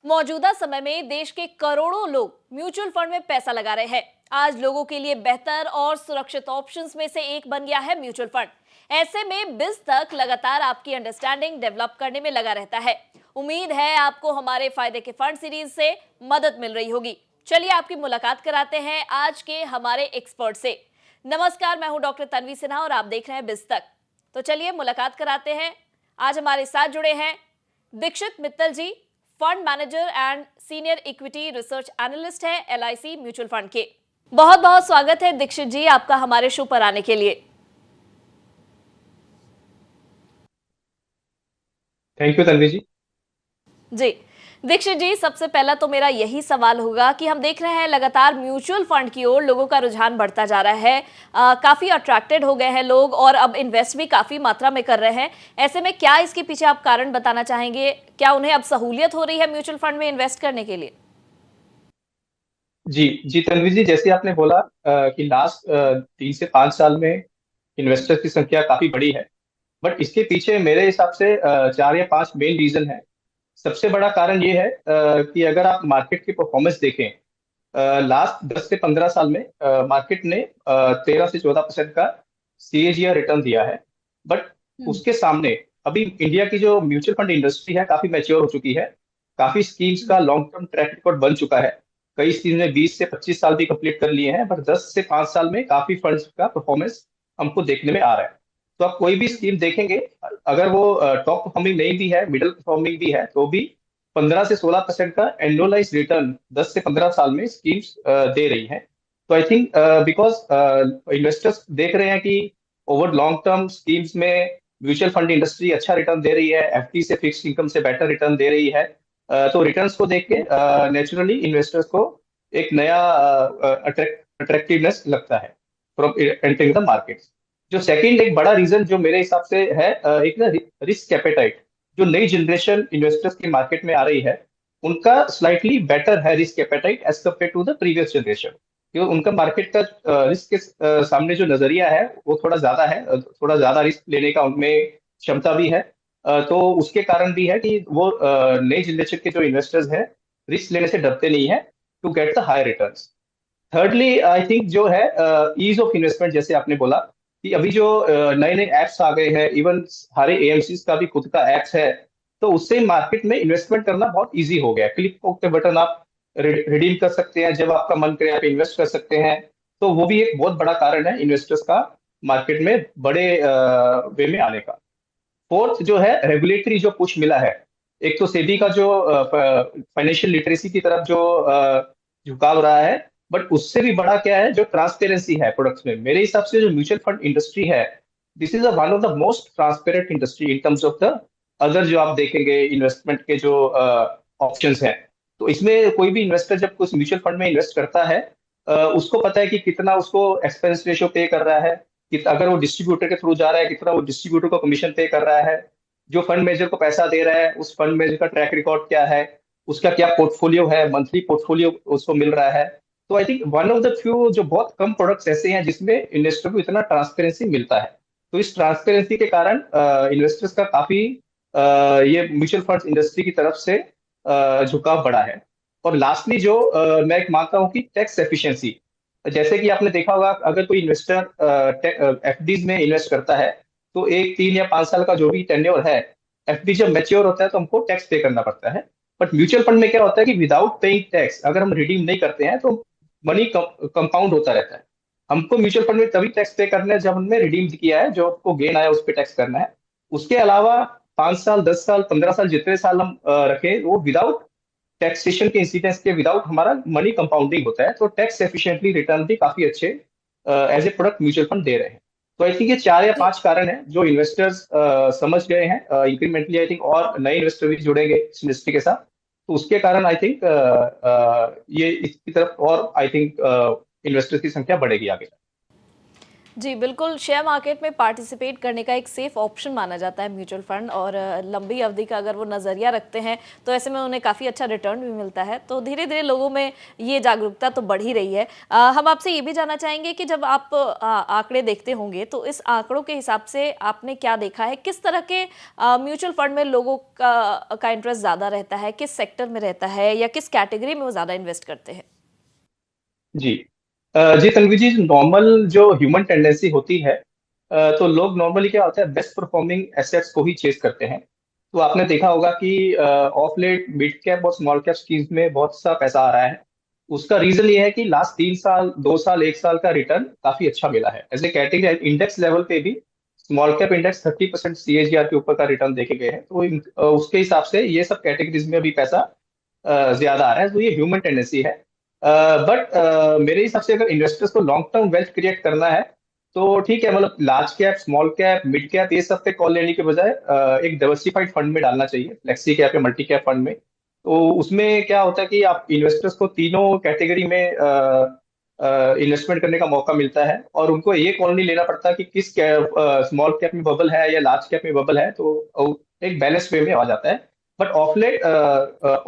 मौजूदा समय में देश के करोड़ों लोग म्यूचुअल फंड में पैसा लगा रहे हैं। आज लोगों के लिए बेहतर और सुरक्षित ऑप्शंस में से एक बन गया है म्यूचुअल फंड। ऐसे में बिज तक लगातार आपकी अंडरस्टैंडिंग डेवलप करने में लगा रहता है। उम्मीद है आपको हमारे फायदे के फंड सीरीज से मदद मिल रही होगी। चलिए आपकी मुलाकात कराते हैं आज के हमारे एक्सपर्ट से। नमस्कार, मैं हूं डॉक्टर तन्वी सिन्हा और आप देख रहे हैं बिज तक। तो चलिए मुलाकात कराते हैं। आज हमारे साथ जुड़े हैं Dikshit Mittal ji, fund manager and senior equity research analyst है LIC म्यूचुअल फंड के। बहुत बहुत स्वागत है दीक्षित जी आपका हमारे शो पर आने के लिए। थैंक यू तन्वी जी। जी दीक्षित जी, सबसे पहला तो मेरा यही सवाल होगा कि हम देख रहे हैं लगातार म्यूचुअल फंड की ओर लोगों का रुझान बढ़ता जा रहा है। काफी अट्रैक्टेड हो गए हैं लोग और अब इन्वेस्ट भी काफी मात्रा में कर रहे हैं। ऐसे में क्या इसके पीछे आप कारण बताना चाहेंगे? क्या उन्हें अब सहूलियत हो रही है म्यूचुअल फंड में इन्वेस्ट करने के लिए? जी जी तन्वी जी, जैसे आपने बोला कि लास्ट 3 से 5 साल में इन्वेस्टर की संख्या काफी बड़ी है। बट इसके पीछे मेरे हिसाब से 4 या 5 मेन रीजन है। सबसे बड़ा कारण ये है कि अगर आप मार्केट की परफॉर्मेंस देखें, लास्ट 10 से 15 साल में मार्केट ने 13 से 14% का CAGR रिटर्न दिया है। बट उसके सामने अभी इंडिया की जो म्यूचुअल फंड इंडस्ट्री है काफी मैच्योर हो चुकी है। काफी स्कीम्स का लॉन्ग टर्म ट्रैक रिकॉर्ड बन चुका है। कई स्कीम ने 20 से 25 साल भी कंप्लीट कर लिए हैं, बट 10 से 5 साल में काफी फंड्स का परफॉर्मेंस हमको देखने में आ रहा है। तो आप कोई भी स्कीम देखेंगे, अगर वो टॉप परफॉर्मिंग नहीं भी है, मिडिल परफॉर्मिंग भी है, तो भी 15 से 16% का एनुअलाइज रिटर्न 10 से 15 साल में स्कीम्स दे रही हैं। तो आई थिंक बिकॉज इन्वेस्टर्स देख रहे हैं कि ओवर लॉन्ग टर्म स्कीम्स में म्यूचुअल फंड इंडस्ट्री अच्छा रिटर्न दे रही है, FD से फिक्स इनकम से बेटर रिटर्न दे रही है। तो रिटर्न्स को देख के नेचुरली इन्वेस्टर्स को एक नया अट्रैक्टिवनेस लगता है फ्रॉम एंटरिंग द मार्केट। जो सेकंड एक बड़ा रीजन जो मेरे हिसाब से है, एक ना रिस्क एपेटाइट। जो नई जनरेशन इन्वेस्टर्स की मार्केट में आ रही है, उनका स्लाइटली बेटर है risk appetite as compared to the previous generation. क्योंकि उनका मार्केट का रिस्क के सामने जो नजरिया है वो थोड़ा ज्यादा है, थोड़ा ज्यादा रिस्क लेने का उनमें क्षमता भी है। तो उसके कारण भी है कि वो नई जनरेशन के जो इन्वेस्टर्स हैं रिस्क लेने से डरते नहीं है to get the high returns. Thirdly I think जो है ईज ऑफ इन्वेस्टमेंट, जैसे आपने बोला कि अभी जो नए नए एप्स आ गए हैं, इवन सारे AMCs का भी खुद का एप्स है। तो उससे मार्केट में इन्वेस्टमेंट करना बहुत इजी हो गया है। क्लिक के बटन आप रिडीम कर सकते हैं, जब आपका मन करे आप इन्वेस्ट कर सकते हैं। तो वो भी एक बहुत बड़ा कारण है इन्वेस्टर्स का मार्केट में बड़े वे में आने का। फोर्थ जो है रेगुलेटरी जो पुश मिला है। एक तो सेबी का जो फाइनेंशियल लिटरेसी की तरफ जो झुकाव रहा है, बट उससे भी बड़ा क्या है, जो ट्रांसपेरेंसी है प्रोडक्ट्स में। मेरे हिसाब से जो म्यूचुअल फंड इंडस्ट्री है, this is one of the most transparent industry in terms of the other जो आप देखेंगे इन्वेस्टमेंट के जो ऑप्शंस हैं। तो इसमें कोई भी इन्वेस्टर जब कुछ म्यूचुअल फंड में इन्वेस्ट करता है, उसको पता है कि कितना उसको एक्सपेंस रेशियो पे कर रहा है, कि अगर वो डिस्ट्रीब्यूटर के थ्रू जा रहा है कितना वो डिस्ट्रीब्यूटर को कमीशन पे कर रहा है, जो फंड मैनेजर को पैसा दे रहा है उस फंड मैनेजर का ट्रैक रिकॉर्ड क्या है, उसका क्या पोर्टफोलियो है, मंथली पोर्टफोलियो उसको मिल रहा है। तो I think one of the few जो बहुत कम प्रोडक्ट्स ऐसे हैं जिसमें इन्वेस्टर को इतना ट्रांसपेरेंसी मिलता है। तो इस ट्रांसपेरेंसी के कारण इन्वेस्टर्स का काफी ये म्यूचुअल फंड इंडस्ट्री की तरफ से झुकाव बढ़ा है। और लास्टली जो मैं एक मानता हूँ कि टैक्स एफिशिएंसी। जैसे कि आपने देखा होगा, अगर कोई इन्वेस्टर FDs में इन्वेस्ट करता है, तो एक 3 या 5 साल का जो भी टेन्योर है, FD जब मैच्योर होता है तो हमको टैक्स पे करना पड़ता है। बट म्यूचुअल फंड में क्या होता है कि विदाउट पेइंग टैक्स अगर हम रिडीम नहीं करते हैं तो मनी कंपाउंड होता रहता है। हमको म्यूचुअल फंड में तभी टैक्स पे करना है जब हमने रिडीम किया है, जो आपको गेन आया उस पर टैक्स करना है। उसके अलावा 5 साल, 10 साल, 15 साल, जितने साल हम रखें, वो विदाउट टैक्सेशन के इंसिडेंस के विदाउट हमारा मनी कंपाउंडिंग होता है। तो टैक्स एफिशिएंटली रिटर्न भी काफी अच्छे as a product mutual fund दे रहे हैं। तो आई थिंक ये 4 या 5 कारण हैं जो इन्वेस्टर्स समझ गए हैं। इंक्रीमेंटली आई थिंक और नए इन्वेस्टर भी जुड़ेंगे इस इंडस्ट्री के साथ। तो उसके कारण आई थिंक ये इसकी तरफ और आई थिंक इन्वेस्टर्स की संख्या बढ़ेगी आगे। जी, बिल्कुल, शेयर मार्केट में पार्टिसिपेट करने का एक सेफ़ ऑप्शन माना जाता है म्यूचुअल फ़ंड और लंबी अवधि का अगर वो नज़रिया रखते हैं, तो ऐसे में उन्हें काफ़ी अच्छा रिटर्न भी मिलता है। तो धीरे-धीरे लोगों में ये जागरूकता तो बढ़ ही रही है। हम आपसे ये भी जानना चाहेंगे कि जब आप आंकड़े देखते होंगे, तो इस आंकड़ों के हिसाब से आपने क्या देखा है? किस तरह के म्यूचुअल फ़ंड में लोगों का इंटरेस्ट ज़्यादा रहता है? किस सेक्टर में रहता है या किस कैटेगरी में वो ज़्यादा इन्वेस्ट करते हैं? जी। जी तन्वी जी, नॉर्मल जो ह्यूमन टेंडेंसी होती है, तो लोग नॉर्मली क्या होता है, बेस्ट परफॉर्मिंग एसेट्स को ही चेस करते हैं। तो आपने देखा होगा कि ऑफ लेट मिड कैप और स्मॉल कैप स्कीम्स में बहुत सा पैसा आ रहा है। उसका रीजन ये है कि लास्ट 3 साल, 2 साल, 1 साल का रिटर्न काफी अच्छा मिला है। As a category index level पे भी स्मॉल कैप इंडेक्स 30% सीएजीआर के ऊपर का रिटर्न देखे गए हैं। तो उसके हिसाब से ये सब कैटेगरीज में भी पैसा ज्यादा आ रहा है। तो ये ह्यूमन टेंडेंसी है। बट मेरे हिसाब से अगर इन्वेस्टर्स को लॉन्ग टर्म वेल्थ क्रिएट करना है, तो ठीक है, मतलब large cap, small cap, mid cap, ये सब पे कॉल लेने के बजाय एक डाइवर्सिफाइड फंड में डालना चाहिए, फ्लेक्सी कैप या मल्टी कैप फंड में। तो उसमें क्या होता है कि आप इन्वेस्टर्स को तीनों कैटेगरी में इन्वेस्टमेंट करने का मौका मिलता है, और उनको ये कॉल नहीं लेना पड़ता कि किस स्मॉल कैप में बबल है या लार्ज कैप में बबल है। तो एक बैलेंस वे में आ जाता है। बट ऑफ लेट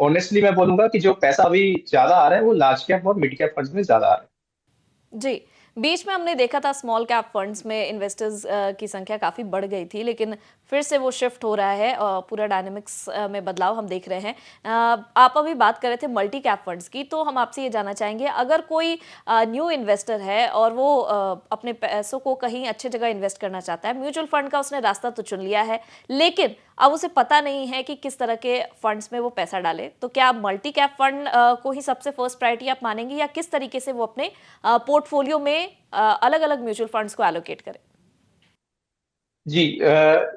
ऑनेस्टली मैं बोलूंगा कि जो पैसा अभी ज्यादा आ रहा है वो लार्ज कैप और मिड कैप फंड्स में ज्यादा आ रहा है। जी, बीच में हमने देखा था स्मॉल कैप फंड्स में इन्वेस्टर्स की संख्या काफ़ी बढ़ गई थी, लेकिन फिर से वो शिफ्ट हो रहा है और पूरा डायनामिक्स में बदलाव हम देख रहे हैं। आप अभी बात कर रहे थे मल्टी कैप फंड्स की, तो हम आपसे ये जानना चाहेंगे, अगर कोई न्यू इन्वेस्टर है और वो अपने पैसों को कहीं अच्छी जगह इन्वेस्ट करना चाहता है, म्यूचुअल फंड का उसने रास्ता तो चुन लिया है, लेकिन अब उसे पता नहीं है कि किस तरह के फंड्स में वो पैसा डाले, तो क्या आप मल्टी कैप फंड को ही सबसे फर्स्ट प्रायोरिटी आप मानेंगे या किस तरीके से वो अपने पोर्टफोलियो में अलग-अलग म्यूचुअल फंड्स को एलोकेट करें? जी,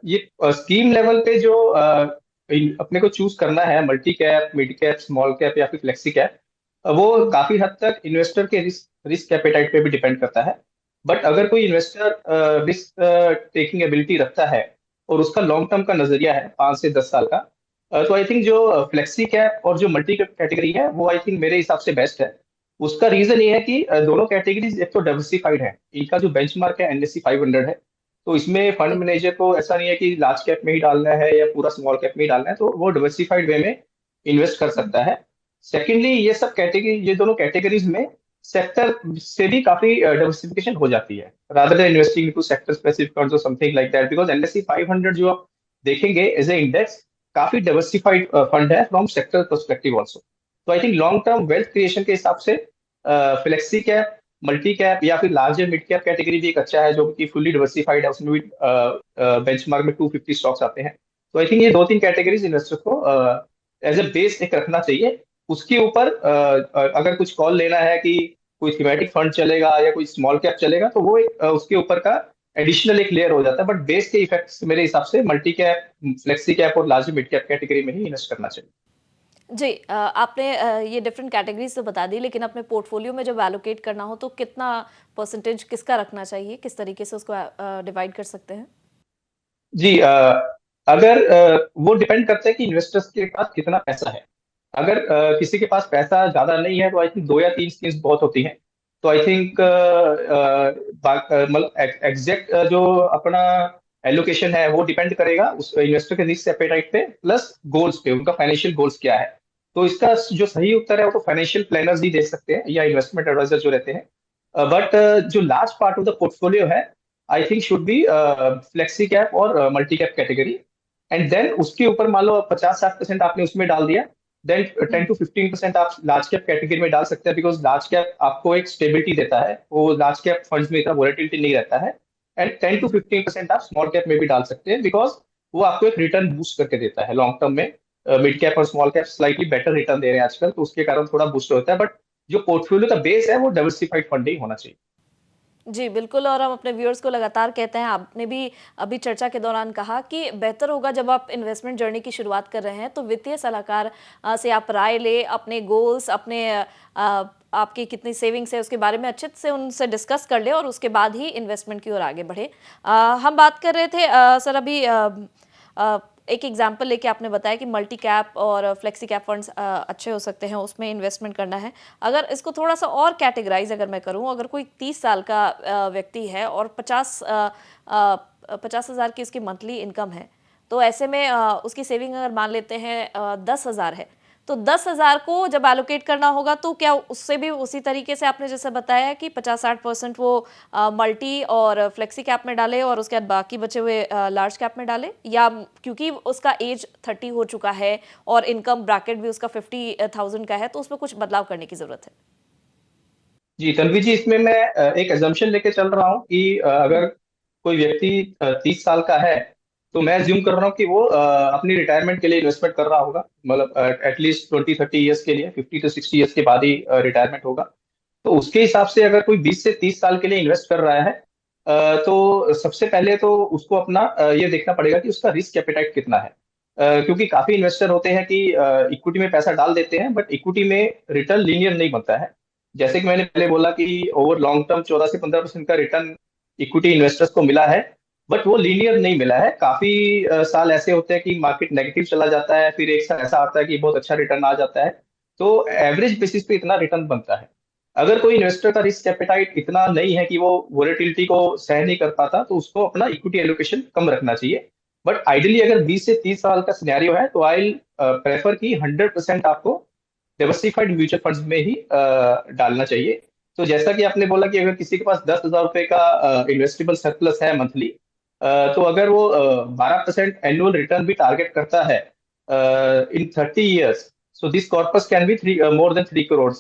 ये स्कीम लेवल पे जो अपने को चूज करना है, multi cap, mid cap, small cap या फिर फ्लेक्सी कैप, वो काफी हद तक इन्वेस्टर के रिस्क रिस्क एपेटाइट पे भी डिपेंड करता है। बट अगर कोई इन्वेस्टर रिस्क टेकिंग एबिलिटी रखता है और उसका लॉन्ग टर्म का नजरिया है 5 से 10 साल का, तो आई थिंक जो फ्लेक्सी कैप और जो मल्टी कैप कैटेगरी है वो आई थिंक मेरे हिसाब से बेस्ट है। उसका रीजन ये है कि दोनों कैटेगरीज एक तो डाइवर्सिफाइड है। इनका जो बेंचमार्क है एनएससी 500 है। तो इसमें फंड जी। मैनेजर को ऐसा नहीं है कि लार्ज कैप में ही डालना है या पूरा स्मॉल कैप में ही डालना है, तो वो डिवर्सिफाइड वे में इन्वेस्ट कर हुँ। सकता है। सेकेंडली, ये दोनों कैटेगरीज में सेक्टर से भी काफी डाइवर्सिफिकेशन हो जाती है, rather than investing into sector specific funds और something like that, because NSC 500 जो आप देखेंगे एज ए इंडेक्स, काफी डाइवर्सिफाइड फंड है फ्रॉम सेक्टर पर्सपेक्टिव ऑल्सो। तो I think long term wealth creation के हिसाब से फ्लेक्सी कैप, मल्टी कैप या फिर लार्जर मिड कैप कैटेगरी भी एक अच्छा है, जो कि फुल्ली डिवर्सिफाइड है। उसमें भी बेंचमार्क में 250 स्टॉक्स आते हैं। तो आई थिंक ये दो तीन कैटेगरीज इन्वेस्टर को एज ए बेस एक रखना चाहिए। उसके ऊपर अगर कुछ कॉल लेना है कि कोई थीमेटिक फंड चलेगा या कोई स्मॉल कैप चलेगा, तो वो उसके ऊपर का एडिशनल एक लेयर हो जाता है। बट बेस के इफेक्ट्स मेरे हिसाब से मल्टी कैप, फ्लेक्सी कैप और लार्जर मिड कैप कैटेगरी में ही इन्वेस्ट करना चाहिए। जी, आपने ये डिफरेंट कैटेगरीज़ तो बता दी, लेकिन अपने पोर्टफोलियो में जब एलोकेट करना हो तो कितना परसेंटेज किसका रखना चाहिए? किस तरीके से उसको डिवाइड कर सकते हैं? जी, अगर वो डिपेंड करता है कि इन्वेस्टर्स के पास कितना पैसा है। अगर किसी के पास पैसा ज्यादा नहीं है, तो आई थिंक 2 या 3 स्कीम्स बहुत होती हैं। तो आई थिंक मतलब एग्जैक्ट जो अपना एलोकेशन है वो डिपेंड करेगा उस इन्वेस्टर के रिस्क एपेटाइट पे, प्लस गोल्स पे, उनका फाइनेंशियल गोल्स क्या है। तो इसका जो सही उत्तर है वो तो फाइनेंशियल प्लानर्स ही दे सकते हैं या इन्वेस्टमेंट एडवाइजर जो रहते हैं। बट जो large part of the portfolio है, I think should be flexi cap और multi cap category. And then उसके ऊपर मान लो 50-60% आपने उसमें डाल दिया, देन हुँ। 10 to 15% आप लार्ज कैप कैटेगरी में डाल सकते हैं, बिकॉज लार्ज कैप आपको एक स्टेबिलिटी देता है, वो लार्ज कैप फंड्स में इतना वोलेटिलिटी नहीं रहता है। एंड 10 to 15% आप स्मॉल कैप में भी डाल सकते हैं, बिकॉज वो आपको एक रिटर्न बूस्ट करके देता है लॉन्ग टर्म में। मिड कैप और small cap slightly better return दे रहे हैं आजकल, तो उसके कारण थोड़ा बूस्ट होता है। बट जो पोर्टफोलियो का बेस है वो डाइवर्सिफाइड फंड ही होना चाहिए। जी, बिल्कुल, और हम अपने व्यूअर्स को लगातार कहते हैं, आपने भी अभी चर्चा के दौरान कहा कि बेहतर होगा जब आप इन्वेस्टमेंट जर्नी की शुरुआत कर रहे हैं, तो वित्तीय सलाहकार से आप राय लें, अपने गोल्स, अपने आपकी कितनी सेविंग्स है, उसके बारे में अच्छे से उनसे डिस्कस कर लें और उसके बाद ही इन्वेस्टमेंट की ओर आगे बढ़ें। हम बात कर रहे थे सर अभी एक एग्जांपल लेके आपने बताया कि मल्टी कैप और फ्लेक्सी कैप फंड्स अच्छे हो सकते हैं, उसमें इन्वेस्टमेंट करना है। अगर इसको थोड़ा सा और कैटेगराइज अगर मैं करूं, अगर कोई 30 साल का व्यक्ति है और 50,000 की उसकी मंथली इनकम है, तो ऐसे में उसकी सेविंग अगर मान लेते हैं 10,000 है, तो 10,000 को जब एलोकेट करना होगा तो क्या उससे भी उसी तरीके से आपने जैसे बताया कि 50-60% वो मल्टी और फ्लेक्सी कैप में डाले और उसके बाद बाकी बचे हुए लार्ज कैप में डाले, या क्योंकि उसका एज 30 हो चुका है और इनकम ब्रैकेट भी उसका 50,000 का है, तो उसमें कुछ बदलाव करने की जरूरत है? जी तन्वी जी, इसमें मैं एक एजम्पशन लेके चल रहा हूँ कि अगर कोई व्यक्ति 30 साल का है, तो मैं अज्यूम कर रहा हूँ कि वो अपनी रिटायरमेंट के लिए इन्वेस्टमेंट कर रहा होगा, मतलब एटलीस्ट 20-30 ईयर्स के लिए, 50 to 60 ईयर्स के बाद ही रिटायरमेंट होगा। तो उसके हिसाब से अगर कोई 20 से 30 साल के लिए इन्वेस्ट कर रहा है, तो सबसे पहले तो उसको अपना ये देखना पड़ेगा कि उसका रिस्क एपेटाइट कितना है। क्योंकि काफी इन्वेस्टर होते हैं कि इक्विटी में पैसा डाल देते हैं, बट इक्विटी में रिटर्न लीनियर नहीं बनता है। जैसे कि मैंने पहले बोला कि ओवर लॉन्ग टर्म 14 से 15% का रिटर्न इक्विटी इन्वेस्टर्स को मिला है, बट वो लीनियर नहीं मिला है। काफी साल ऐसे होते हैं कि मार्केट नेगेटिव चला जाता है, फिर एक साल ऐसा आता है कि बहुत अच्छा रिटर्न आ जाता है। तो एवरेज बेसिस पे इतना रिटर्न बनता है। अगर कोई इन्वेस्टर का रिस्क एपेटाइट इतना नहीं है कि वो वोलेटिलिटी को सह नहीं कर पाता, तो उसको अपना इक्विटी एलोकेशन कम रखना चाहिए। बट आइडियली अगर 20 से 30 साल का सिनेरियो है, तो आई प्रेफर कि 100% आपको डाइवर्सिफाइड म्यूचुअल फंड्स में ही डालना चाहिए। तो जैसा कि आपने बोला कि अगर किसी के पास 10,000 रुपए का इन्वेस्टेबल सरप्लस है मंथली, तो अगर वो 12% एनुअल रिटर्न भी टारगेट करता है इन 30 years, so this corpus can be three more than 3 crore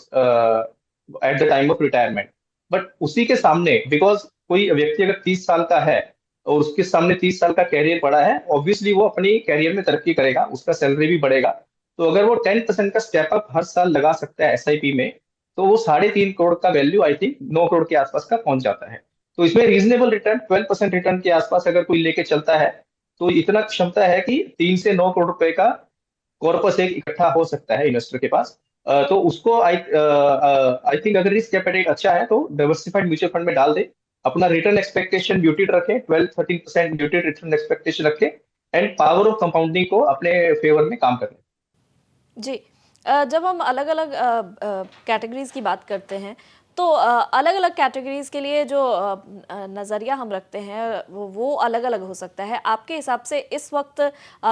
at the time of retirement. But उसी के सामने, बिकॉज कोई व्यक्ति अगर 30 साल का है और उसके सामने 30 साल का कैरियर पड़ा है, ऑब्वियसली वो अपनी कैरियर में तरक्की करेगा, उसका सैलरी भी बढ़ेगा। तो अगर वो 10% का स्टेप अप हर साल लगा सकता है एसआईपी में, तो वो 3.5 करोड़ का वैल्यू आई थिंक 9 करोड़ के आसपास का पहुंच जाता है। तो इसमें रीजनेबल रिटर्न 12% रिटर्न के आसपास अगर कोई लेके चलता है, तो इतना क्षमता है कि 3 से 9 करोड़ रुपए का कॉर्पस एक इकट्ठा हो सकता है इन्वेस्टर के पास। तो उसको आई थिंक अगर रिस्क एपेटाइट अच्छा है, तो डाइवर्सिफाइड म्यूचुअल फंड में डाल दे। अपना रिटर्न एक्सपेक्टेशन म्यूटेड रखें, 12-13% म्यूटेड रिटर्न एक्सपेक्टेशन रखें, एंड पावर ऑफ कंपाउंडिंग को अपने फेवर में काम करें। जी। जब हम अलग-अलग कैटेगरीज़ की बात करते हैं, तो अलग-अलग कैटेगरीज़ के लिए जो नज़रिया हम रखते हैं, वो अलग-अलग हो सकता है। आपके हिसाब से इस वक़्त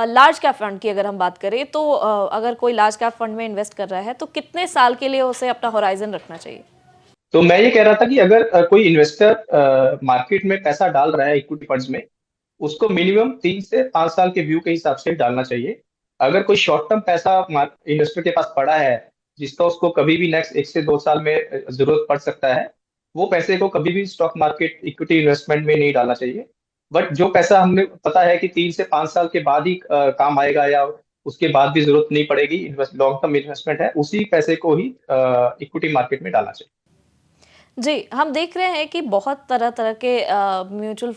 लार्ज कैप फंड की अगर हम बात करें, तो अगर कोई लार्ज कैप फंड में इन्वेस्ट कर रहा है, तो कितने साल के लिए उसे अपना होराइज़न रखना चाहिए? तो मैं ये कह रहा था कि अगर कोई इन्वेस्टर मार्केट में पैसा डाल रहा है इक्विटी फंड्स में, उसको मिनिमम 3 से 5 साल के व्यू के हिसाब से डालना चाहिए। अगर कोई शॉर्ट टर्म पैसा इन्वेस्टर के पास पड़ा है, जिसका उसको कभी भी नेक्स्ट 1 से 2 साल में जरूरत पड़ सकता है, वो पैसे को कभी भी स्टॉक मार्केट इक्विटी इन्वेस्टमेंट में नहीं डालना चाहिए। बट जो पैसा हमें पता है कि 3 से 5 साल के बाद ही काम आएगा, या उसके बाद भी जरूरत नहीं पड़ेगी, इन्वेस्ट लॉन्ग टर्म इन्वेस्टमेंट है, उसी पैसे को ही इक्विटी मार्केट में डालना चाहिए। जी, हम देख रहे हैं कि बहुत तरह-तरह के म्यूचुअल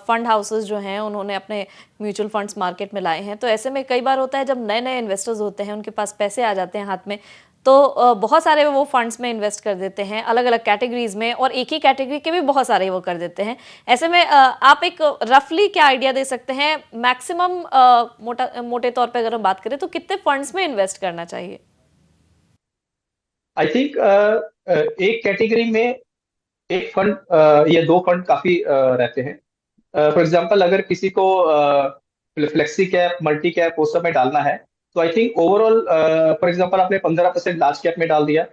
फंड हाउसेस जो हैं, उन्होंने अपने म्यूचुअल फंड्स मार्केट में लाए हैं। तो ऐसे में कई बार होता है जब नए-नए इन्वेस्टर्स होते हैं, उनके पास पैसे आ जाते हैं हाथ में, तो बहुत सारे वो फंड्स में इन्वेस्ट कर देते हैं, अलग-अलग कैटेगरीज़ में, और एक ही कैटेगरी के भी बहुत सारे वो कर देते हैं। ऐसे में आप एक रफली क्या आइडिया दे सकते हैं, मैक्सिमम मोटे तौर पे अगर हम बात करें, तो कितने फंड्स में इन्वेस्ट करना चाहिए? आई थिंक एक कैटेगरी में एक फंड या दो फंड काफी रहते हैं। फॉर एग्जांपल, अगर किसी को फ्लेक्सी कैप, मल्टी कैप, वो सब में डालना है, तो I think overall, for example, आपने 15% लार्ज कैप में डाल दिया,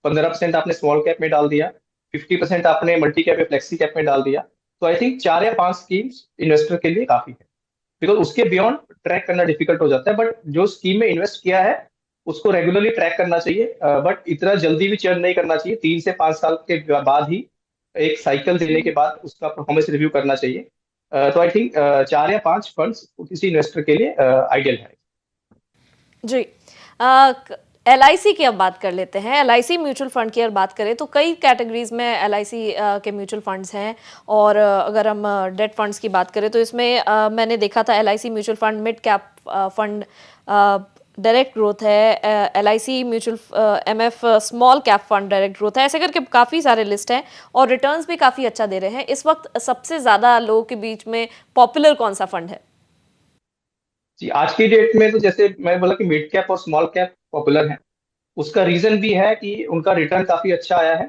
15% आपने स्मॉल कैप में डाल दिया, 50% आपने मल्टी कैप या फ्लेक्सी कैप में डाल दिया, तो आई थिंक 4 या 5 स्कीम्स इन्वेस्टर के लिए काफी है। बिकॉज उसके बियॉन्ड ट्रैक करना डिफिकल्ट हो जाता है। बट जो स्कीम में इन्वेस्ट किया है, उसको रेगुलरली ट्रैक करना चाहिए, बट इतना जल्दी भी चर्न नहीं करना चाहिए। 3 से 5 साल के बाद ही, एक साइकिल देने के बाद उसका परफॉर्मेंस रिव्यू करना चाहिए। तो आई थिंक 4 या 5 फंड्स किसी इन्वेस्टर के लिए आइडियल है। जी। एलआईसी की अब बात कर लेते हैं। एलआईसी म्यूचुअल फंड की अगर बात करें, तो कई कैटेगरीज में एलआईसी के म्यूचुअल फंड्स हैं, और अगर हम डेट फंड्स की बात करें, तो इसमें मैंने देखा था LIC mutual fund mid cap fund direct growth है, LIC mutual MF small cap fund direct growth है, ऐसे करके काफ़ी सारे लिस्ट हैं और रिटर्न्स भी काफ़ी अच्छा दे रहे हैं। इस वक्त सबसे ज़्यादा लोगों के बीच में पॉपुलर कौन सा फंड है? जी, आज की डेट में तो जैसे मैं बोला कि मिड कैप और स्मॉल कैप पॉपुलर है। उसका रीजन भी है कि उनका रिटर्न काफी अच्छा आया है।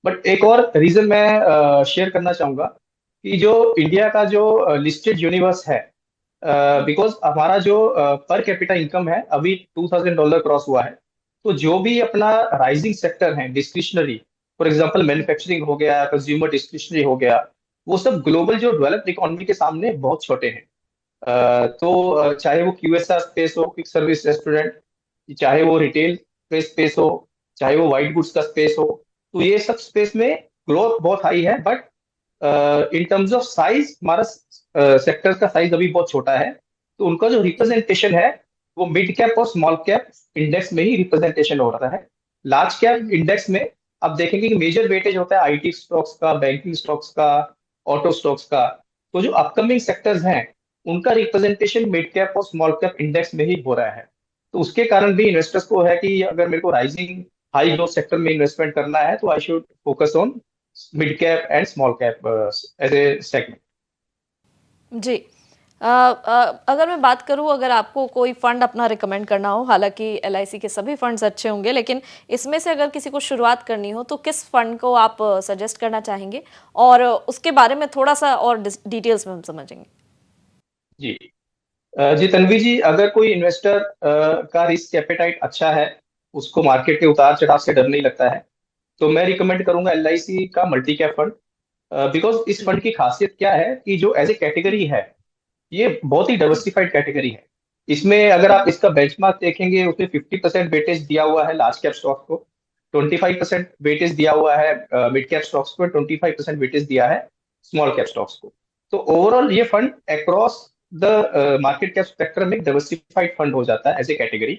बट एक और रीजन मैं शेयर करना चाहूंगा कि जो इंडिया का जो लिस्टेड यूनिवर्स है, बिकॉज हमारा जो पर कैपिटा इनकम है अभी $2000 क्रॉस हुआ है। तो जो भी अपना राइजिंग सेक्टर है डिस्क्रिशनरी, फॉर एग्जांपल मैन्युफैक्चरिंग हो गया, कंज्यूमर डिस्क्रिशनरी हो गया, वो सब ग्लोबल जो डेवलप्ड इकोनॉमी के सामने बहुत छोटे हैं। चाहे वो क्यूएसआर स्पेस हो, क्विक सर्विस रेस्टोरेंट, चाहे वो रिटेल स्पेस हो, चाहे वो वाइट गुड्स का स्पेस हो, तो ये सब स्पेस में ग्रोथ बहुत हाई है। But in terms of size हमारा सेक्टर का साइज अभी बहुत छोटा है। तो उनका जो जी। रिप्रेजेंटेशन है वो मिड कैप और स्मॉल कैप इंडेक्स में ही रिप्रेजेंटेशन हो रहा है। लार्ज कैप इंडेक्स में आप देखेंगे कि मेजर वेटेज होता है आईटी स्टॉक्स का, बैंकिंग स्टॉक्स का, ऑटो स्टॉक्स का। तो जो अपकमिंग सेक्टर्स हैं उनका रिप्रेजेंटेशन मिड कैप और स्मॉल कैप इंडेक्स में ही हो रहा है। तो उसके कारण भी इन्वेस्टर्स को है कि अगर मेरे को राइजिंग हाई ग्रोथ सेक्टर में इन्वेस्टमेंट करना है तो I should focus on mid cap and small cap as a segment. जी। अगर मैं बात करूं, अगर आपको कोई फंड अपना रिकमेंड करना हो, हालांकि एलआईसी के सभी फंड्स अच्छे होंगे, लेकिन इसमें से अगर किसी को शुरुआत करनी हो तो किस फंड को आप सजेस्ट करना चाहेंगे, और उसके बारे में थोड़ा सा और डिटेल्स में हम समझेंगे। जी, जी तन्वी जी, अगर कोई इन्वेस्टर का रिस्क एपेटाइट अच्छा है, उसको मार्केट के उतार चढ़ाव से डर नहीं लगता है, तो मैं रिकमेंड करूंगा एलआईसी का मल्टी कैप फंड। बिकॉज इस जी। फंड की खासियत क्या है कि जो एज ए कैटेगरी है, ये बहुत ही जी। डाइवर्सिफाइड कैटेगरी है। इसमें अगर आप इसका बेंचमार्क देखेंगे, उसमें 50% वेटेज दिया हुआ है लार्ज कैप स्टॉक को, 25% वेटेज दिया हुआ है मिड कैप स्टॉक्स को, 25% वेटेज दिया है स्मॉल कैप स्टॉक्स को। तो ओवरऑल ये fund across the market cap spectrum में डाइवर्सिफाइड फंड हो जाता है as a category.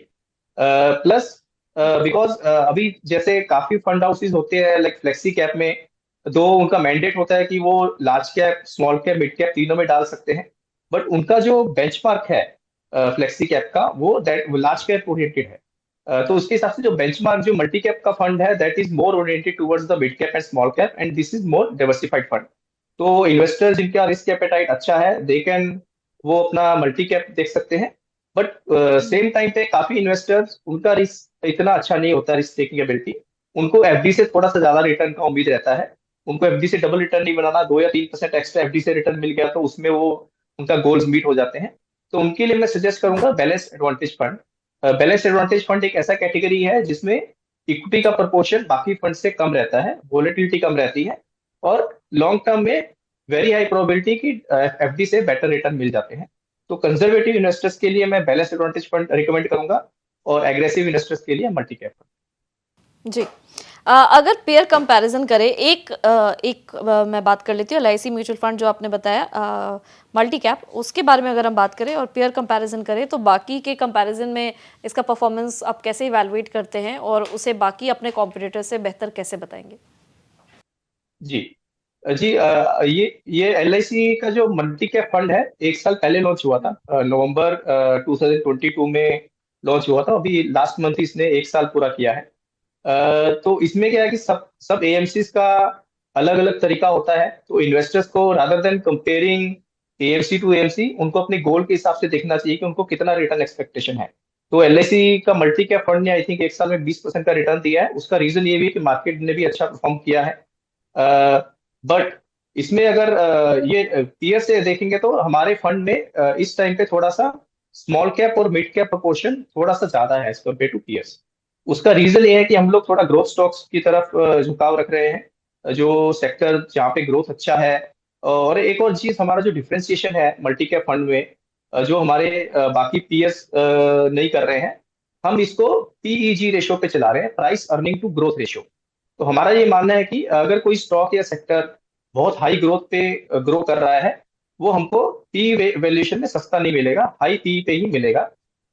Plus because अभी जैसे काफी फंड हाउसेज होते हैं लाइक फ्लेक्सी कैप में, दो उनका मैंडेट होता है कि वो large cap, small cap, mid cap तीनों में डाल सकते हैं। बट उनका जो बेंचमार्क है फ्लेक्सी कैप का, वो दैट लार्ज कैप ओरिएंटेड है। तो उसके हिसाब से जो बेंचमार्क जो मल्टी कैप का फंड है that is more oriented towards the mid cap and small cap, and this is more diversified fund. तो इन्वेस्टर्स जिनका रिस्क एपेटाइट अच्छा है दे कैन, वो अपना मल्टी कैप देख सकते हैं। बट सेम टाइम पे काफी इन्वेस्टर्स उनका रिस्क इतना अच्छा नहीं होता, रिस्क टेकिंग एबिलिटी, उनको एफडी से थोड़ा सा ज्यादा रिटर्न का उम्मीद रहता है। उनको एफडी से डबल रिटर्न नहीं बनाना, 2 या 3% एक्स्ट्रा एफडी से रिटर्न मिल गया तो उसमें वो उनका गोल्स मीट हो जाते हैं। तो उनके लिए मैं सजेस्ट करूंगा balance advantage fund. Balance advantage fund एक ऐसा कैटेगरी है जिसमें इक्विटी का प्रपोर्शन बाकी फंड से कम रहता है, वोलेटिलिटी कम रहती है, और लॉन्ग टर्म में वेरी हाई प्रोबेबिलिटी कि एफडी से बेटर रिटर्न मिल जाते हैं। तो कंजर्वेटिव इन्वेस्टर्स के लिए मैं बैलेंस एडवांटेज फंड रिकमेंड करूंगा, और एग्रेसिव इन्वेस्टर्स के लिए मल्टी कैप फंड। जी। अगर पेयर कंपैरिजन करें, मैं बात कर लेती हूँ एलआईसी म्यूचुअल फंड जो आपने बताया मल्टी कैप, उसके बारे में अगर हम बात करें और पेयर कंपैरिजन करें तो बाकी के कंपैरिजन में इसका परफॉर्मेंस आप कैसे इवैल्यूएट करते हैं और उसे बाकी अपने कॉम्पिटिटर से बेहतर कैसे बताएंगे? जी, जी, ये एलआईसी का जो मल्टी कैप फंड है 1 साल पहले लॉन्च हुआ था, नवंबर 2022 में लॉन्च हुआ था। अभी लास्ट मंथ इसने 1 साल पूरा किया है। तो इसमें क्या है कि सब सब एएमसीज का अलग अलग तरीका होता है। तो इन्वेस्टर्स को rather than comparing AMC to AMC, उनको अपने गोल के हिसाब से देखना चाहिए कि उनको कितना रिटर्न एक्सपेक्टेशन है। तो एलआईसी का मल्टी कैप फंड ने आई थिंक 1 साल में 20% का रिटर्न दिया है। उसका रीजन ये भी है कि मार्केट ने भी अच्छा परफॉर्म किया है। बट इसमें अगर ये पीयर से देखेंगे तो हमारे फंड में इस टाइम पे थोड़ा सा स्मॉल कैप और मिड कैप प्रोपोर्शन थोड़ा सा ज्यादा है एज कम्पेयर टू पीयर्स। उसका रीजन ये है कि हम लोग थोड़ा ग्रोथ स्टॉक्स की तरफ झुकाव रख रहे हैं, जो सेक्टर जहाँ पे ग्रोथ अच्छा है। और एक और चीज, हमारा जो डिफरेंशिएशन है मल्टी कैप फंड में, जो हमारे बाकी पीएस नहीं कर रहे हैं, हम इसको पीईजी रेशो पे चला रहे हैं, price earning to growth ratio. तो हमारा ये मानना है कि अगर कोई स्टॉक या सेक्टर बहुत हाई ग्रोथ पे ग्रो कर रहा है, वो हमको पी वैल्यूएशन में सस्ता नहीं मिलेगा, हाई पी पे ही मिलेगा।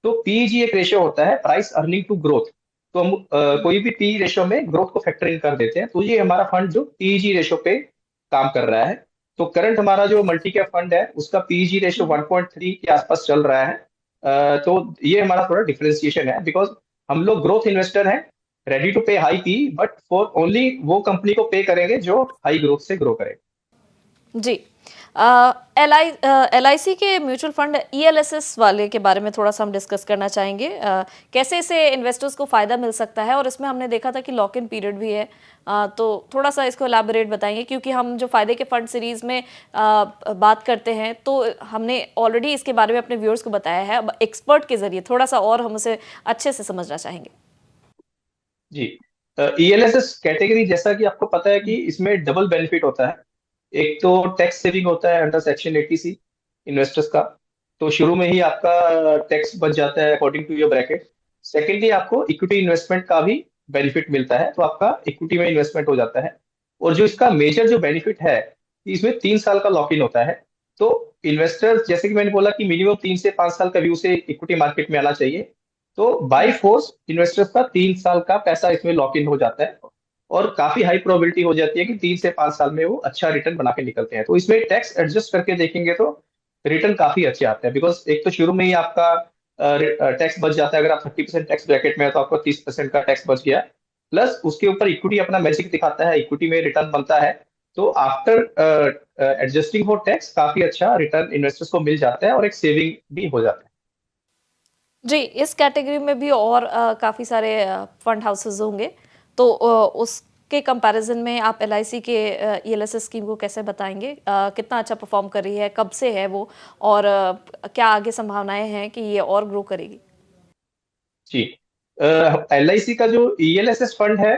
तो पीईजी एक रेशियो होता है, प्राइस अर्निंग टू ग्रोथ। तो हम कोई भी पी रेशो में ग्रोथ को फैक्टर इन कर देते हैं। तो ये हमारा फंड जो पीईजी रेशो पे काम कर रहा है। तो करंट हमारा जो मल्टी कैप फंड है उसका पीईजी रेशो 1.3 के आसपास चल रहा है। तो ये हमारा थोड़ा डिफरेंशिएशन है, बिकॉज हम लोग ग्रोथ इन्वेस्टर हैं, रेडी टू पे high P, but for only वो कंपनी को पे करेंगे जो हाई ग्रोथ से ग्रो करे। जी। LIC के म्यूचुअल फंड ELSS वाले के बारे में थोड़ा सा हम डिस्कस करना चाहेंगे। कैसे इसे इन्वेस्टर्स को फ़ायदा मिल सकता है, और इसमें हमने देखा था कि लॉक इन पीरियड भी है। तो थोड़ा सा इसको एलैबोरेट बताएंगे, क्योंकि हम जो फ़ायदे के फंड सीरीज़ में बात करते हैं तो हमने ऑलरेडी इसके बारे में अपने व्यूअर्स को बताया है। अब एक्सपर्ट के ज़रिए थोड़ा सा और हम उसे अच्छे से समझना चाहेंगे। जी। ELSS कैटेगरी, जैसा कि आपको पता है कि इसमें डबल बेनिफिट होता है। एक तो टैक्स सेविंग होता है अंडर सेक्शन 80C इन्वेस्टर्स का, तो शुरू में ही आपका टैक्स बच जाता है according to your bracket. Secondly, आपको इक्विटी इन्वेस्टमेंट का भी बेनिफिट मिलता है, तो आपका इक्विटी में इन्वेस्टमेंट हो जाता है। और जो इसका मेजर जो बेनिफिट है कि इसमें 3 साल का लॉक इन होता है। तो इन्वेस्टर्स, जैसे कि मैंने बोला कि मिनिमम 3 से 5 साल का व्यू से इक्विटी मार्केट में आना चाहिए, तो बाय फोर्स इन्वेस्टर्स का 3 साल का पैसा इसमें लॉक इन हो जाता है। और काफी हाई प्रोबेबिलिटी हो जाती है कि 3 से 5 साल में वो अच्छा रिटर्न बना के निकलते हैं। तो इसमें टैक्स एडजस्ट करके देखेंगे तो रिटर्न काफी अच्छे आते हैं, बिकॉज एक तो शुरू में ही आपका टैक्स बच जाता है। अगर आप 30% टैक्स ब्रैकेट में है तो आपको 30% का टैक्स बच गया, प्लस उसके ऊपर इक्विटी अपना मैजिक दिखाता है, इक्विटी में रिटर्न बनता है। तो आफ्टर एडजस्टिंग फॉर टैक्स काफी अच्छा रिटर्न इन्वेस्टर्स को मिल जाता है और एक सेविंग भी हो जाता है। जी, इस कैटेगरी में भी और काफ़ी सारे फंड हाउसेस होंगे, तो उसके कंपैरिजन में आप LIC के ELSS स्कीम को कैसे बताएंगे? कितना अच्छा परफॉर्म कर रही है, कब से है वो, और क्या आगे संभावनाएं हैं कि ये और ग्रो करेगी? जी। LIC का जो ELSS फंड है,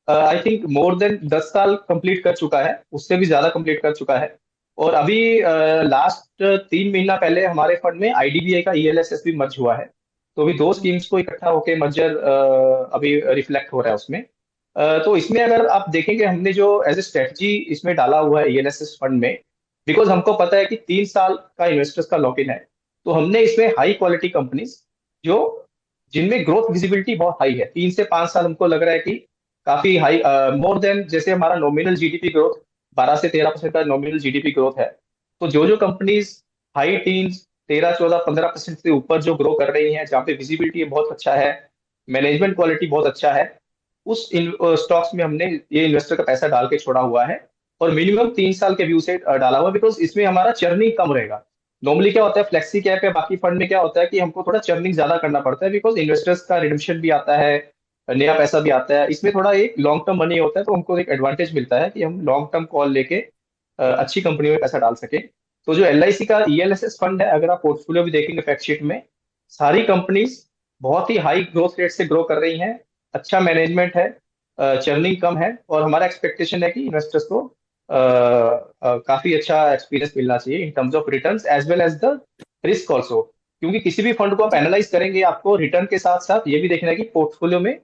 आई थिंक मोर देन 10 साल कंप्लीट कर चुका है, उससे भी ज्यादा कंप्लीट कर चुका है। और अभी लास्ट 3 महीना पहले हमारे फंड में IDBI का ELSS भी मर्ज हुआ है। तो अभी दो स्कीम्स को इकट्ठा होकर मर्जर अभी रिफ्लेक्ट हो रहा है उसमें। तो इसमें अगर आप देखेंगे, हमने जो एज ए स्ट्रेटजी इसमें डाला हुआ है ELSS फंड में, बिकॉज हमको पता है कि 3 साल का इन्वेस्टर्स का लॉक इन है, तो हमने इसमें हाई क्वालिटी कंपनीज जो जिनमें ग्रोथ विजिबिलिटी बहुत हाई है, 3 से 5 साल हमको लग रहा है कि काफी हाई, मोर देन, जैसे हमारा नॉमिनल GDP ग्रोथ 12 से 13% का नॉमिनल GDP ग्रोथ है। तो जो जो कंपनीज हाई टीन्स 13, 14, 15% से ऊपर जो ग्रो कर रही हैं, जहाँ पे विजिबिलिटी बहुत अच्छा है, मैनेजमेंट क्वालिटी बहुत अच्छा है, उस स्टॉक्स में हमने ये इन्वेस्टर का पैसा डाल के छोड़ा हुआ है। और मिनिमम 3 साल के व्यू से डाला हुआ है, बिकॉज इसमें हमारा चर्निंग कम रहेगा। नॉर्मली क्या होता है फ्लेक्सी कैप या बाकी फंड में, क्या होता है कि हमको थोड़ा चर्निंग ज्यादा करना पड़ता है, बिकॉज इन्वेस्टर्स का रिडम्पशन भी आता है, नया पैसा भी आता है। इसमें थोड़ा एक लॉन्ग टर्म मनी होता है, तो हमको एक एडवांटेज मिलता है कि हम लॉन्ग टर्म कॉल लेके अच्छी कंपनी में पैसा डाल सके। तो जो LIC का ELSS फंड है, अगर आप पोर्टफोलियो भी देखेंगे फैक्ट शीट में, सारी कंपनीज बहुत ही हाई ग्रोथ रेट से ग्रो कर रही हैं, अच्छा मैनेजमेंट है, चर्निंग कम है, और हमारा एक्सपेक्टेशन है कि इन्वेस्टर्स को काफी अच्छा एक्सपीरियंस मिलना चाहिए in terms of returns as well as the risk also. क्योंकि किसी भी फंड को आप जी। एनालाइज करेंगे, आपको रिटर्न के साथ साथ ये भी देखना है कि पोर्टफोलियो में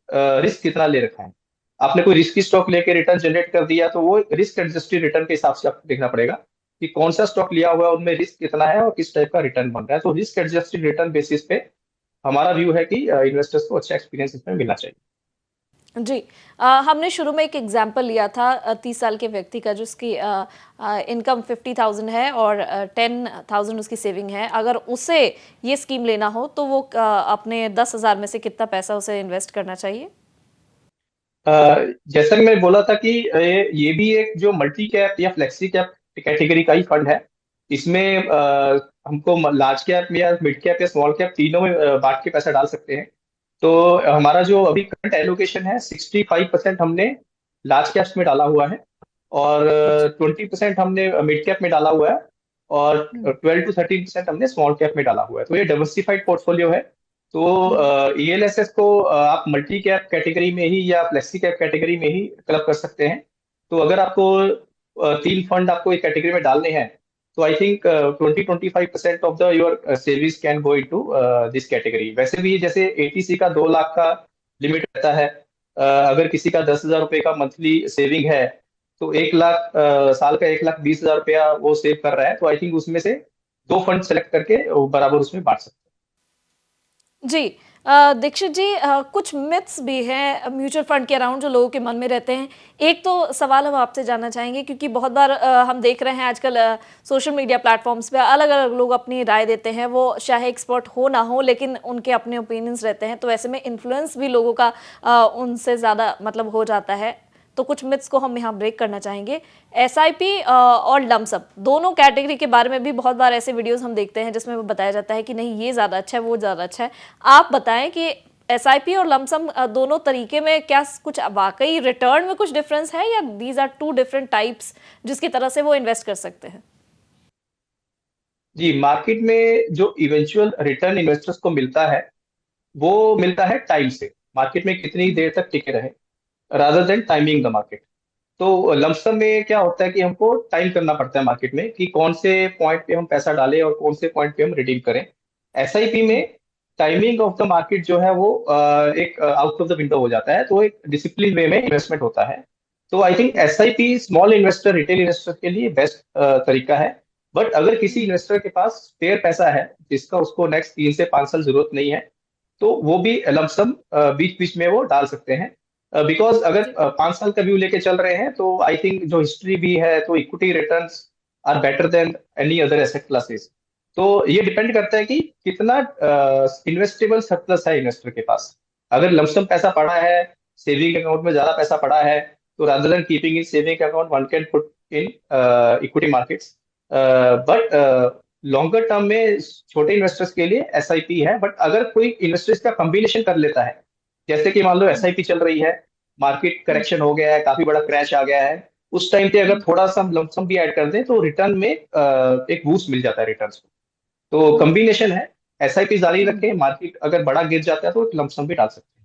रिस्क कितना ले रखा है। आपने कोई रिस्की स्टॉक लेके रिटर्न जनरेट कर दिया, तो वो रिस्क एडजस्टेड रिटर्न के हिसाब से आपको देखना पड़ेगा कि कौन सा स्टॉक लिया हुआ है, उनमें रिस्क कितना है और किस टाइप का रिटर्न बन रहा है। तो रिस्क एडजस्टेड रिटर्न बेसिस पे हमारा व्यू है कि इन्वेस्टर्स को अच्छा एक्सपीरियंस इसमें मिलना चाहिए। जी। हमने शुरू में एक एग्जाम्पल लिया था 30 साल के व्यक्ति का, जिसकी इनकम 50,000 है और 10,000 उसकी सेविंग है। अगर उसे ये स्कीम लेना हो तो वो अपने 10,000 में से कितना पैसा उसे इन्वेस्ट करना चाहिए? अ, जैसा कि मैंने बोला था कि ये भी एक जो मल्टी कैप या फ्लेक्सी कैप कैटेगरी का ही फंड है। इसमें हमको लार्ज कैप या मिड कैप या स्मॉल कैप तीनों में बांट के पैसा डाल सकते हैं। तो हमारा जो अभी करंट एलोकेशन है, 65% हमने लार्ज कैप्स में डाला हुआ है, और अच्छा। 20% हमने मिड कैप में डाला हुआ है, और 12 to 13% हमने स्मॉल कैप में डाला हुआ है। तो ये डाइवर्सिफाइड पोर्टफोलियो है। तो ELSS को आप मल्टी कैप कैटेगरी में ही या फ्लेक्सी कैप कैटेगरी में ही क्लब कर सकते हैं। तो अगर आपको 3 फंड आपको एक कैटेगरी में डालने हैं, तो I think 20-25% of the your savings can go into this category. वैसे भी जैसे ATC का 2 लाख का लिमिट रहता है, अगर किसी का 10,000 रुपये का मंथली सेविंग है, तो 1 लाख साल का 1,20,000 रुपया वो सेव कर रहा है। तो आई थिंक उसमें से 2 फंड सेलेक्ट करके वो बराबर उसमें बांट सकते जी। दीक्षित जी, कुछ मिथ्स भी हैं म्यूचुअल फंड के अराउंड जो लोगों के मन में रहते हैं। एक तो सवाल हम आपसे जानना चाहेंगे, क्योंकि बहुत बार हम देख रहे हैं आजकल सोशल मीडिया प्लेटफॉर्म्स पे अलग अलग लोग अपनी राय देते हैं। वो चाहे एक्सपर्ट हो ना हो, लेकिन उनके अपने ओपिनियंस रहते हैं, तो ऐसे में इन्फ्लुएंस भी लोगों का उनसे ज़्यादा मतलब हो जाता है। तो कुछ मिथ्स को हम यहाँ ब्रेक करना चाहेंगे। एसआईपी और लमसम दोनों कैटेगरी के बारे में भी बहुत बार ऐसे वीडियोस हम देखते हैं जिसमें बताया जाता है कि नहीं ये ज़्यादा अच्छा है, वो ज़्यादा अच्छा है। आप बताएं कि एसआईपी और लमसम दोनों तरीके में क्या कुछ वाकई रिटर्न में कुछ डिफरेंस है, या these are two different types जिसकी तरह से वो इन्वेस्ट कर सकते हैं? जी, मार्केट में जो इवेंचुअल रिटर्न इन्वेस्टर्स को मिलता है वो मिलता है टाइम से, मार्केट में कितनी देर तक टिके रहे, rather than timing the market. तो लमसम में क्या होता है कि हमको टाइम करना पड़ता है मार्केट में कि कौन से पॉइंट पे हम पैसा डालें और कौन से पॉइंट पे हम रिडीम करें। एसआईपी में टाइमिंग ऑफ द मार्केट जो है वो एक आउट ऑफ द विंडो हो जाता है, तो एक डिसिप्लिन वे में इन्वेस्टमेंट होता है। तो I think SIP small investor, retail investor के लिए बेस्ट तरीका है। बट अगर किसी इन्वेस्टर के पास स्पेयर पैसा है जिसका उसको नेक्स्ट 3 से 5 साल जरूरत नहीं है, तो वो भी लमसम बीच बीच में वो डाल सकते हैं। बिकॉज अगर जी 5 साल का व्यू लेके चल रहे हैं तो आई थिंक जो हिस्ट्री भी है तो equity returns are better than any other asset classes. तो ये डिपेंड करता है कि कितना इन्वेस्टेबल सरप्लस है इन्वेस्टर के पास। अगर लमसम पैसा पड़ा है, सेविंग अकाउंट में ज्यादा पैसा पड़ा है, तो rather than keeping in saving account one can put in equity markets. But longer term में छोटे इन्वेस्टर्स के लिए एसआईपी है। बट अगर कोई इन्वेस्टर्स का कॉम्बिनेशन कर लेता है, जैसे कि मान लो एसआईपी चल रही है, मार्केट करेक्शन हो गया है, काफी बड़ा क्रैश आ गया है, उस टाइम पे अगर थोड़ा सा लमसम भी ऐड कर दें तो रिटर्न में एक बूस्ट मिल जाता है रिटर्न्स को। तो कॉम्बिनेशन है, एसआईपी जारी रखें, मार्केट अगर बड़ा गिर जाता है तो लमसम भी डाल सकते हैं।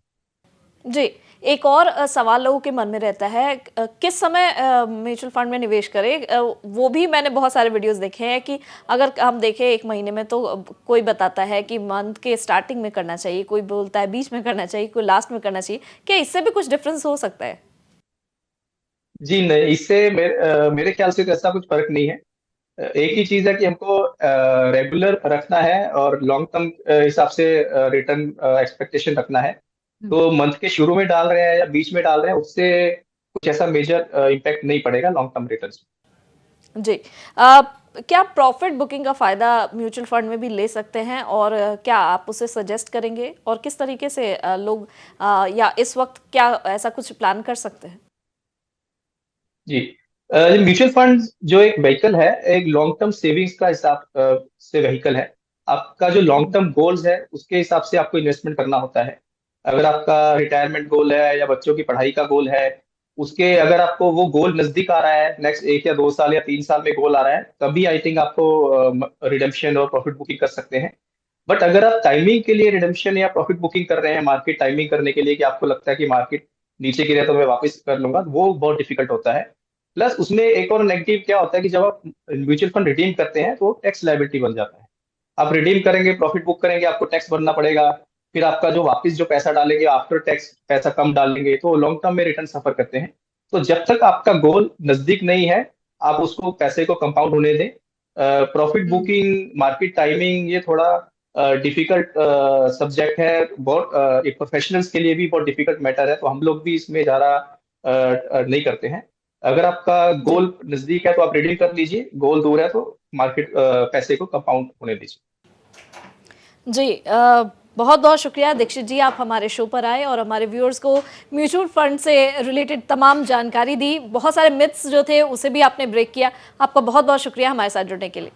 जी, एक और सवाल लोगों के मन में रहता है, किस समय म्यूचुअल फंड में निवेश करें? वो भी मैंने बहुत सारे वीडियोस देखे हैं कि अगर हम देखें 1 महीने में, तो कोई बताता है कि मंथ के स्टार्टिंग में करना चाहिए, कोई बोलता है बीच में करना चाहिए, कोई लास्ट में करना चाहिए। क्या इससे भी कुछ डिफरेंस हो सकता है? जी नहीं, इससे मेरे ख्याल से तो ऐसा कुछ फर्क नहीं है। एक ही चीज है कि हमको रेगुलर रखना है और लॉन्ग टर्म हिसाब से रिटर्न एक्सपेक्टेशन रखना है। तो मंथ के शुरू में डाल रहे हैं या बीच में डाल रहे हैं, उससे कुछ ऐसा मेजर इम्पैक्ट नहीं पड़ेगा लॉन्ग टर्म रिटर्न्स जी। क्या प्रॉफिट बुकिंग का फ़ायदा म्यूचुअल फंड में भी ले सकते हैं, और क्या आप उसे सजेस्ट करेंगे, और किस तरीके से लोग या इस वक्त क्या ऐसा कुछ प्लान कर सकते हैं? जी, म्यूचुअल फंड जो एक व्हीकल है, एक लॉन्ग टर्म सेविंग्स का हिसाब से व्हीकल है। आपका जो लॉन्ग टर्म गोल्स है उसके हिसाब से आपको इन्वेस्टमेंट करना होता है। अगर आपका रिटायरमेंट गोल है या बच्चों की पढ़ाई का गोल है, उसके अगर आपको वो गोल नजदीक आ रहा है, नेक्स्ट 1 या 2 साल या 3 साल में गोल आ रहा है, तभी आई थिंक आपको रिडेम्पशन और प्रॉफिट बुकिंग कर सकते हैं। बट अगर आप टाइमिंग के लिए रिडेम्पशन या प्रॉफिट बुकिंग कर रहे हैं, मार्केट टाइमिंग करने के लिए कि आपको लगता है कि मार्केट नीचे गिरे तो मैं वापस कर लूंगा, वो बहुत डिफिकल्ट होता है। प्लस उसमें एक और नेगेटिव क्या होता है कि जब आप म्यूचुअल फंड रिडीम करते हैं तो टैक्स लायबिलिटी बन जाता है। आप रिडीम करेंगे, प्रॉफिट बुक करेंगे, आपको टैक्स भरना पड़ेगा। फिर आपका जो वापस जो पैसा डालेंगे आफ्टर टैक्स पैसा कम डालेंगे, तो लॉन्ग टर्म में रिटर्न सफर करते हैं। तो जब तक आपका गोल नजदीक नहीं है, आप उसको पैसे को कंपाउंड होने दें। प्रॉफिट बुकिंग, मार्केट टाइमिंग, ये थोड़ा डिफिकल्ट सब्जेक्ट है, बहुत एक प्रोफेशनल्स के लिए भी बहुत डिफिकल्ट मैटर है, तो हम लोग भी इसमें ज़्यादा नहीं करते हैं। अगर आपका जी गोल नजदीक है तो आप रीडिंग कर लीजिए, गोल दूर है तो मार्केट पैसे को कंपाउंड होने दीजिए। जी, बहुत बहुत शुक्रिया दीक्षित जी, आप हमारे शो पर आए और हमारे व्यूअर्स को म्यूचुअल फंड से रिलेटेड तमाम जानकारी दी। बहुत सारे मिथ्स जो थे उसे भी आपने ब्रेक किया। आपका बहुत बहुत शुक्रिया हमारे साथ जुड़ने के लिए।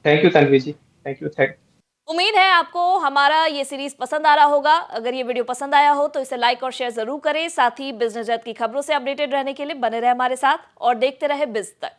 Thank you Tanvi ji, thank you, thank. उम्मीद है आपको हमारा ये सीरीज पसंद आ रहा होगा। अगर ये वीडियो पसंद आया हो तो इसे लाइक और शेयर जरूर करें। साथ ही बिजनेस जगत की खबरों से अपडेटेड रहने के लिए बने रहे हमारे साथ और देखते रहे बिज तक।